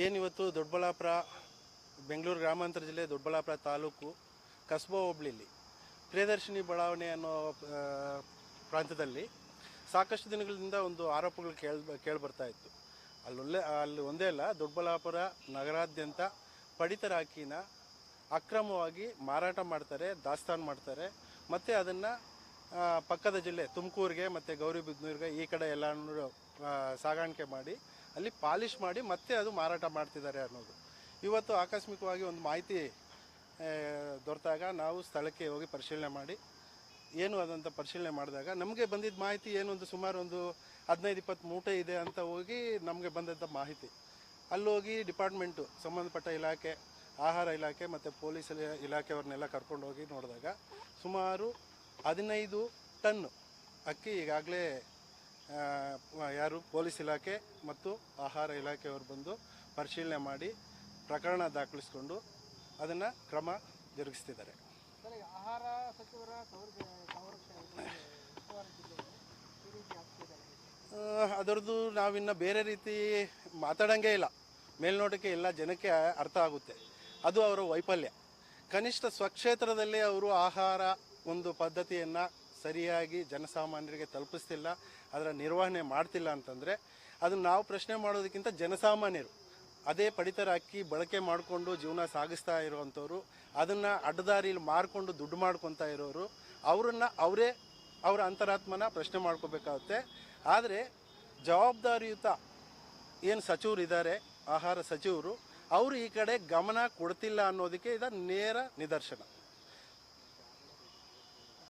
ಏನಿವತ್ತು ದೊಡ್ಡಬಳ್ಳಾಪುರ ಬೆಂಗಳೂರು ಗ್ರಾಮಾಂತರ ಜಿಲ್ಲೆ ದೊಡ್ಡಬಳ್ಳಾಪುರ ತಾಲೂಕು ಕಸ್ಬಾ ಹೋಬಳಿಲಿ ಪ್ರಿಯದರ್ಶಿನಿ ಬಡಾವಣೆ ಅನ್ನೋ ಪ್ರಾಂತ್ಯದಲ್ಲಿ ಸಾಕಷ್ಟು ದಿನಗಳಿಂದ ಒಂದು ಆರೋಪಗಳು ಕೇಳಿ ಇತ್ತು. ಅಲ್ಲಿ ಒಂದೇ ಅಲ್ಲ, ದೊಡ್ಡಬಳ್ಳಾಪುರ ನಗರಾದ್ಯಂತ ಪಡಿತರ ಅಕ್ಕಿನ ಅಕ್ರಮವಾಗಿ ಮಾರಾಟ ಮಾಡ್ತಾರೆ, ದಾಸ್ತಾನು ಮಾಡ್ತಾರೆ. ಮತ್ತು ಅದನ್ನು ಪಕ್ಕದ ಜಿಲ್ಲೆ ತುಮಕೂರಿಗೆ ಮತ್ತು ಗೌರಿಬಿದನೂರಿಗೆ ಈ ಕಡೆ ಎಲ್ಲನೂ ಸಾಗಾಣಿಕೆ ಮಾಡಿ ಅಲ್ಲಿ ಪಾಲಿಷ್ ಮಾಡಿ ಮತ್ತೆ ಅದು ಮಾರಾಟ ಮಾಡ್ತಿದ್ದಾರೆ ಅನ್ನೋದು ಇವತ್ತು ಆಕಸ್ಮಿಕವಾಗಿ ಒಂದು ಮಾಹಿತಿ ದೊರೆತಾಗ ನಾವು ಸ್ಥಳಕ್ಕೆ ಹೋಗಿ ಪರಿಶೀಲನೆ ಮಾಡಿ ಏನು ಅದಂತ ಪರಿಶೀಲನೆ ಮಾಡಿದಾಗ ನಮಗೆ ಬಂದಿದ್ದ ಮಾಹಿತಿ ಏನೊಂದು ಸುಮಾರು ಒಂದು 15-20 ಮೂಟೆ ಇದೆ ಅಂತ ಹೋಗಿ ನಮಗೆ ಬಂದಂಥ ಮಾಹಿತಿ. ಅಲ್ಲೋಗಿ ಡಿಪಾರ್ಟ್ಮೆಂಟು ಸಂಬಂಧಪಟ್ಟ ಇಲಾಖೆ, ಆಹಾರ ಇಲಾಖೆ ಮತ್ತು ಪೊಲೀಸ್ ಇಲಾಖೆಯವ್ರನ್ನೆಲ್ಲ ಕರ್ಕೊಂಡೋಗಿ ನೋಡಿದಾಗ ಸುಮಾರು 15 ಟನ್ ಅಕ್ಕಿ ಈಗಾಗಲೇ ಯಾರು ಪೊಲೀಸ್ ಇಲಾಖೆ ಮತ್ತು ಆಹಾರ ಇಲಾಖೆಯವರು ಬಂದು ಪರಿಶೀಲನೆ ಮಾಡಿ ಪ್ರಕರಣ ದಾಖಲಿಸಿಕೊಂಡು ಅದನ್ನು ಕ್ರಮ ಜರುಗಿಸ್ತಿದ್ದಾರೆ. ಆಹಾರ ಸಚಿವರ ಅದರದ್ದು ನಾವಿನ್ನು ಬೇರೆ ರೀತಿ ಮಾತಾಡೋಂಗೇ ಇಲ್ಲ. ಮೇಲ್ನೋಟಕ್ಕೆ ಎಲ್ಲ ಜನಕ್ಕೆ ಅರ್ಥ ಆಗುತ್ತೆ, ಅದು ಅವರ ವೈಫಲ್ಯ. ಕನಿಷ್ಠ ಸ್ವಕ್ಷೇತ್ರದಲ್ಲಿ ಅವರು ಆಹಾರ ಒಂದು ಪದ್ಧತಿಯನ್ನು ಸರಿಯಾಗಿ ಜನಸಾಮಾನ್ಯರಿಗೆ ತಲುಪಿಸ್ತಿಲ್ಲ, ಅದರ ನಿರ್ವಹಣೆ ಮಾಡ್ತಿಲ್ಲ ಅಂತಂದರೆ ಅದನ್ನು ನಾವು ಪ್ರಶ್ನೆ ಮಾಡೋದಕ್ಕಿಂತ ಜನಸಾಮಾನ್ಯರು ಅದೇ ಪಡಿತರ ಅಕ್ಕಿ ಬಳಕೆ ಮಾಡಿಕೊಂಡು ಜೀವನ ಸಾಗಿಸ್ತಾ ಇರುವಂಥವ್ರು, ಅದನ್ನು ಅಡ್ಡದಾರಿಯಲ್ಲಿ ಮಾರ್ಕೊಂಡು ದುಡ್ಡು ಮಾಡ್ಕೊತಾ ಇರೋರು, ಅವರ ಅಂತರಾತ್ಮನ ಪ್ರಶ್ನೆ ಮಾಡ್ಕೋಬೇಕಾಗುತ್ತೆ. ಆದರೆ ಜವಾಬ್ದಾರಿಯುತ ಏನು ಸಚಿವರು ಇದ್ದಾರೆ, ಆಹಾರ ಸಚಿವರು, ಅವರು ಈ ಕಡೆ ಗಮನ ಕೊಡ್ತಿಲ್ಲ ಅನ್ನೋದಕ್ಕೆ ಇದು ನೇರ ನಿದರ್ಶನ.